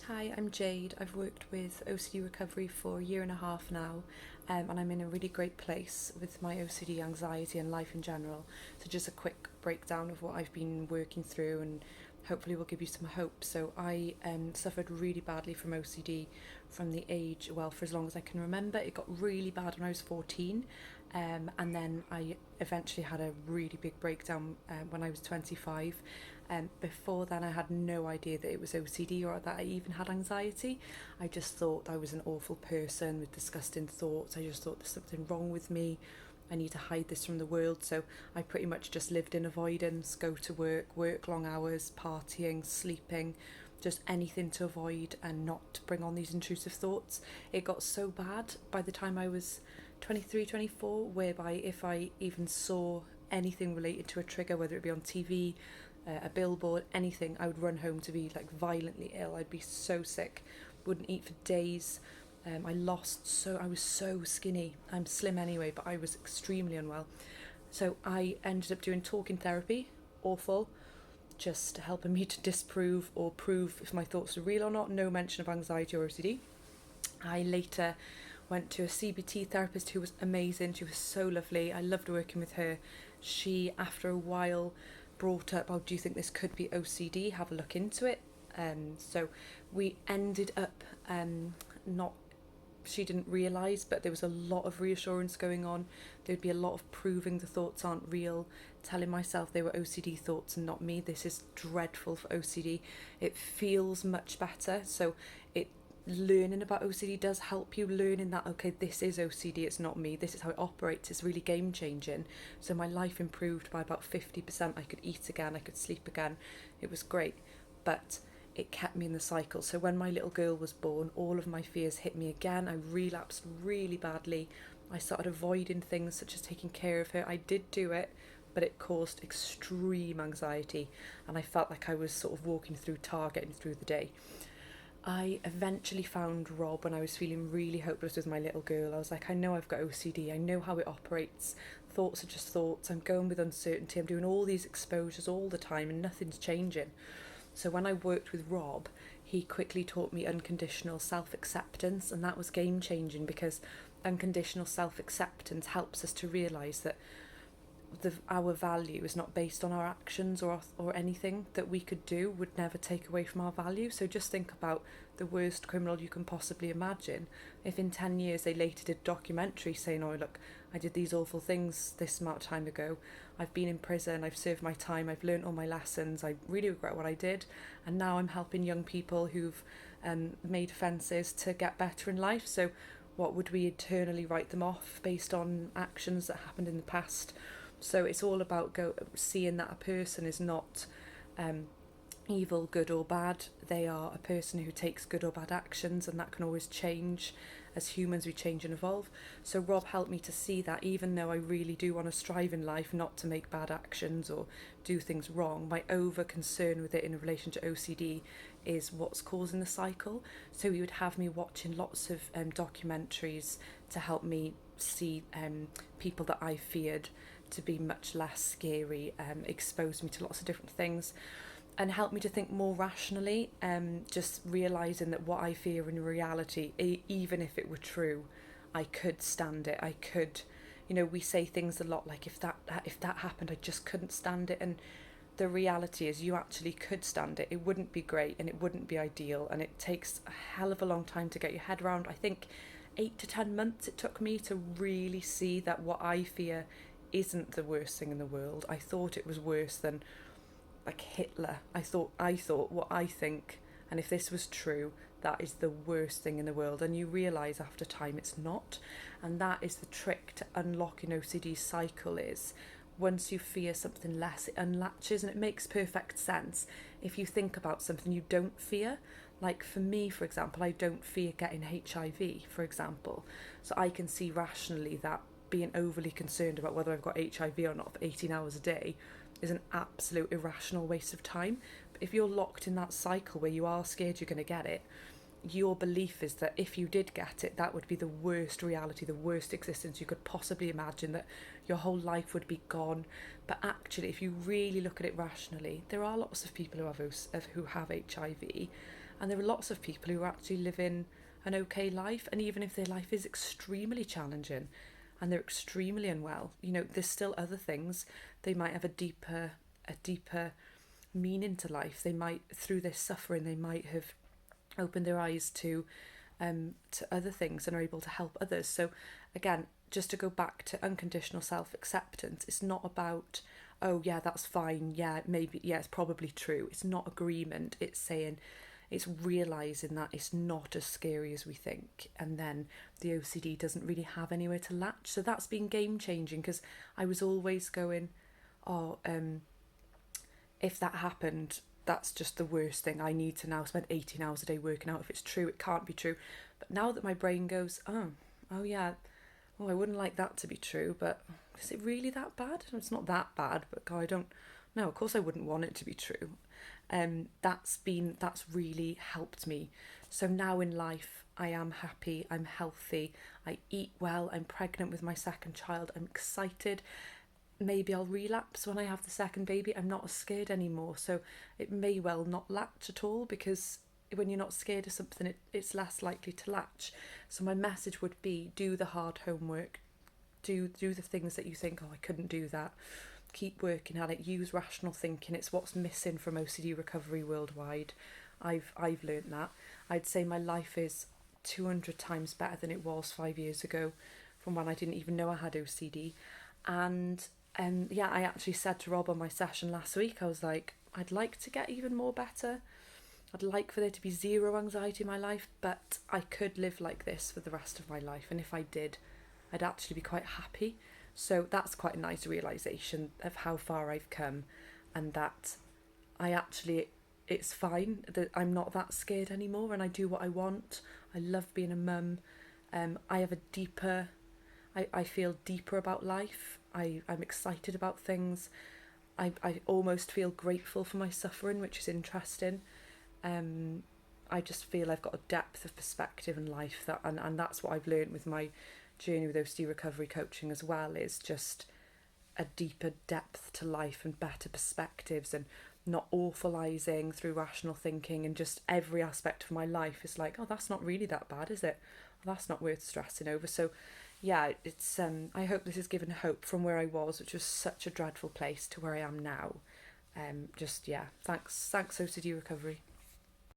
Hi, I'm Jade. I've worked with OCD recovery for a year and a half now, and I'm in a really great place with my OCD, anxiety, and life in general. So, just a quick breakdown of what I've been working through, and hopefully, will give you some hope. So, I suffered really badly from OCD from the age, well, for as long as I can remember. It got really bad when I was 14, and then I eventually had a really big breakdown when I was 25. Before then, I had no idea that it was OCD or that I even had anxiety. I just thought I was an awful person with disgusting thoughts. I just thought there's something wrong with me. I need to hide this from the world. So I pretty much just lived in avoidance, go to work long hours, partying, sleeping, just anything to avoid and not bring on these intrusive thoughts. It got so bad by the time I was 23, 24, whereby if I even saw anything related to a trigger, whether it be on TV, a billboard, anything, I would run home to be like violently ill. I'd be so sick, wouldn't eat for days. I was so skinny. I'm slim anyway, but I was extremely unwell. So I ended up doing talking therapy, awful, just helping me to disprove or prove if my thoughts are real or not. No mention of anxiety or OCD. I later went to a CBT therapist who was amazing. She was so lovely. I loved working with her. She, after a while, brought up, oh, do you think this could be OCD? Have a look into it. So we ended up not, she didn't realise, but there was a lot of reassurance going on. There'd be a lot of proving the thoughts aren't real, telling myself they were OCD thoughts and not me. This is dreadful for OCD. It feels much better. So it learning about OCD does help you learning that, okay, this is OCD, it's not me, this is how it operates. It's really game changing. So my life improved by about 50%. I could eat again, I could sleep again. It was great, but it kept me in the cycle. So when my little girl was born, all of my fears hit me again. I relapsed really badly. I started avoiding things such as taking care of her. I did do it, but it caused extreme anxiety, and I felt like I was sort of walking through tar getting through the day. I eventually found Rob when I was feeling really hopeless with my little girl. I was like, I know I've got OCD, I know how it operates. Thoughts are just thoughts. I'm going with uncertainty. I'm doing all these exposures all the time and nothing's changing. So when I worked with Rob, he quickly taught me unconditional self-acceptance, and that was game changing because unconditional self-acceptance helps us to realise that our value is not based on our actions or anything that we could do would never take away from our value. So just think about the worst criminal you can possibly imagine. If in 10 years they later did a documentary saying, oh look, I did these awful things this amount of time ago, I've been in prison, I've served my time, I've learnt all my lessons, I really regret what I did, and now I'm helping young people who've made offences to get better in life. So what would we eternally write them off based on actions that happened in the past? So it's all about seeing that a person is not um, evil, good or bad. They are a person who takes good or bad actions, and that can always change. As humans, we change and evolve. So Rob helped me to see that even though I really do want to strive in life not to make bad actions or do things wrong, my over concern with it in relation to OCD is what's causing the cycle. So he would have me watching lots of documentaries to help me see people that I feared to be much less scary, exposed me to lots of different things, and helped me to think more rationally. Just realising that what I fear in reality, even if it were true, I could stand it. I could, we say things a lot like if that happened, I just couldn't stand it, and the reality is you actually could stand it. It wouldn't be great and it wouldn't be ideal, and it takes a hell of a long time to get your head around. I think 8 to 10 months it took me to really see that what I fear isn't the worst thing in the world. I thought it was worse than like Hitler. I thought what I think, and if this was true, that is the worst thing in the world. And you realise after time it's not. And that is the trick to unlocking OCD cycle is once you fear something less, it unlatches, and it makes perfect sense. If you think about something you don't fear, like for me, for example, I don't fear getting HIV, for example. So I can see rationally that being overly concerned about whether I've got HIV or not for 18 hours a day is an absolute irrational waste of time. But if you're locked in that cycle where you are scared you're going to get it, your belief is that if you did get it, that would be the worst reality, the worst existence you could possibly imagine, that your whole life would be gone. But actually, if you really look at it rationally, there are lots of people who have HIV, And there are lots of people who are actually living an okay life, and even if their life is extremely challenging and they're extremely unwell, you know, there's still other things. They might have a deeper meaning to life. They might, through this suffering, they might have opened their eyes to other things and are able to help others. So again, just to go back to unconditional self-acceptance, it's not about, oh yeah, that's fine, yeah, maybe, yeah, it's probably true. It's not agreement. It's saying, it's realising that it's not as scary as we think, and then the OCD doesn't really have anywhere to latch. So that's been game changing, because I was always going, oh, if that happened, that's just the worst thing. I need to now spend 18 hours a day working out if it's true. It can't be true. But now that my brain goes, oh yeah, oh, I wouldn't like that to be true, but is it really that bad? It's not that bad, but God, I don't, no, of course I wouldn't want it to be true. That's really helped me. So now in life, I am happy, I'm healthy, I eat well, I'm pregnant with my second child, I'm excited. Maybe I'll relapse when I have the second baby. I'm not as scared anymore, so it may well not latch at all, because when you're not scared of something, it's less likely to latch. So my message would be, do the hard homework, do the things that you think, oh, I couldn't do that. Keep working at it. Use rational thinking. It's what's missing from OCD recovery worldwide. I've learned that. I'd say my life is 200 times better than it was 5 years ago, from when I didn't even know I had OCD. And yeah, I actually said to Rob on my session last week, I was like, I'd like to get even more better. I'd like for there to be zero anxiety in my life, but I could live like this for the rest of my life. And if I did, I'd actually be quite happy. So that's quite a nice realisation of how far I've come, and that I actually, it's fine, that I'm not that scared anymore, and I do what I want. I love being a mum. I have a deeper, I feel deeper about life. I'm excited about things. I almost feel grateful for my suffering, which is interesting. I just feel I've got a depth of perspective in life, and that's what I've learned with my journey with OCD recovery coaching as well, is just a deeper depth to life and better perspectives, and not awfulising through rational thinking, and just every aspect of my life is like, oh, that's not really that bad, is it? Well, that's not worth stressing over. So yeah, it's I hope this has given hope from where I was, which was such a dreadful place, to where I am now. Just yeah, thanks OCD recovery.